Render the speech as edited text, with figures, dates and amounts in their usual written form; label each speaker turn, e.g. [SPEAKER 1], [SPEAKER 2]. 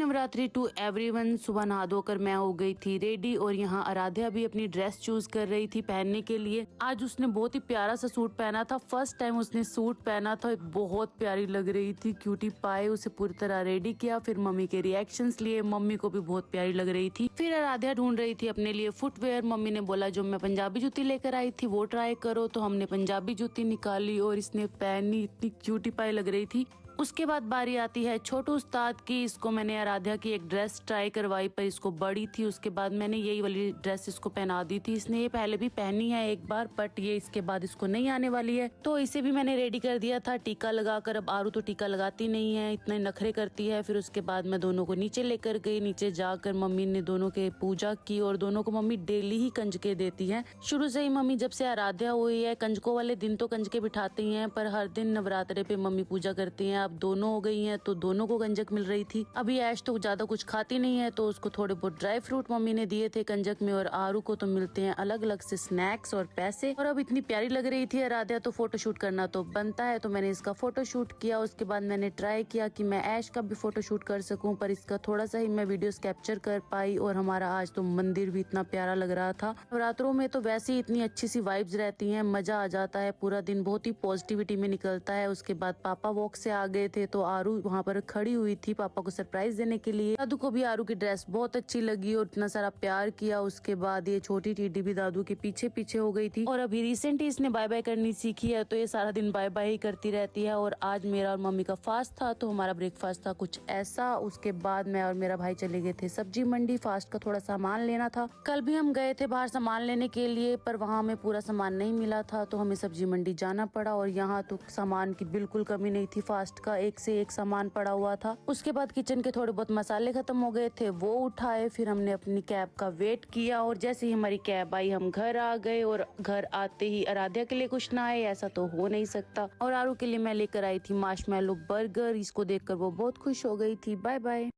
[SPEAKER 1] Navratri to everyone. सुबह नहा धोकर मैं हो गई थी रेडी और यहाँ आराध्या भी अपनी ड्रेस चूज कर रही थी पहनने के लिए। आज उसने बहुत ही प्यारा सा सूट पहना था। फर्स्ट टाइम उसने सूट पहना था, बहुत प्यारी लग रही थी। क्यूटी पाए उसे पूरी तरह रेडी किया, फिर मम्मी के रिएक्शंस लिए। मम्मी को भी बहुत प्यारी लग रही थी। फिर आराध्या ढूंढ रही थी अपने लिए फुटवेयर। मम्मी ने बोला जो मैं पंजाबी जूती लेकर आई थी वो ट्राई करो, तो हमने पंजाबी जूती निकाली और इसने पहनी। इतनी क्यूटी पाई लग रही थी। उसके बाद बारी आती है छोटू उस्ताद की। इसको मैंने आराध्या की एक ड्रेस ट्राई करवाई पर इसको बड़ी थी। उसके बाद मैंने यही वाली ड्रेस इसको पहना दी थी। इसने ये पहले भी पहनी है एक बार, बट ये इसके बाद इसको नहीं आने वाली है, तो इसे भी मैंने रेडी कर दिया था टीका लगाकर। अब आरू तो टीका लगाती नहीं है, इतने नखरे करती है। फिर उसके बाद मैं दोनों को नीचे लेकर गई। नीचे जाकर मम्मी ने दोनों के पूजा की और दोनों को मम्मी डेली ही कंजके देती है। शुरू से ही मम्मी जब से आराध्या हुई है, कंजकों वाले दिन तो कंजके बिठाती हैं, पर हर दिन नवरात्रे पे मम्मी पूजा करती हैं। अब दोनों हो गई हैं तो दोनों को कंजक मिल रही थी। अभी ऐश तो ज्यादा कुछ खाती नहीं है, तो उसको थोड़े बहुत ड्राई फ्रूट मम्मी ने दिए थे कंजक में, और आरू को तो मिलते हैं अलग अलग से स्नैक्स और पैसे। और अब इतनी प्यारी लग रही थी आराध्या, तो फोटोशूट करना तो बनता है, तो मैंने इसका फोटोशूट किया। उसके बाद मैंने ट्राई किया कि मैं ऐश का भी फोटोशूट कर सकूं, पर इसका थोड़ा सा ही मैं वीडियोस कैप्चर कर पाई। और हमारा आज तो मंदिर भी इतना प्यारा लग रहा था। नवरात्रों में तो वैसे ही इतनी अच्छी सी वाइब्स रहती हैं, मजा आ जाता है, पूरा दिन बहुत ही पॉजिटिविटी में निकलता है। उसके बाद पापा वॉक से आ गए थे, तो आरू वहाँ पर खड़ी हुई थी पापा को सरप्राइज देने के लिए। दादू को भी आरू की ड्रेस बहुत अच्छी लगी और इतना सारा प्यार किया। उसके बाद ये छोटी टीडी भी दादू के पीछे पीछे हो गई थी। और अभी रिसेंटली इसने बाय बाय करनी सीखी है, तो ये सारा दिन बाय बाय ही करती रहती है। और आज मेरा और मम्मी का फास्ट था, तो हमारा ब्रेकफास्ट था कुछ ऐसा। उसके बाद मैं और मेरा भाई चले गए थे सब्जी मंडी, फास्ट का थोड़ा सामान लेना था। कल भी हम गए थे बाहर सामान लेने के लिए, पर वहाँ हमें पूरा सामान नहीं मिला था, तो हमें सब्जी मंडी जाना पड़ा। और यहाँ तो सामान की बिल्कुल कमी नहीं थी, फास्ट का एक से एक सामान पड़ा हुआ था। उसके बाद किचन के थोड़े बहुत मसाले खत्म हो गए थे, वो उठाए। फिर हमने अपनी कैब का वेट किया, और जैसे ही हमारी कैब आई हम घर आ गए। और घर आते ही आराध्या के लिए कुछ ना आए, ऐसा तो हो नहीं सकता। और आरू के लिए मैं लेकर आई थी मार्शमैलो बर्गर। इसको देखकर वो बहुत खुश हो गई थी। Bye bye.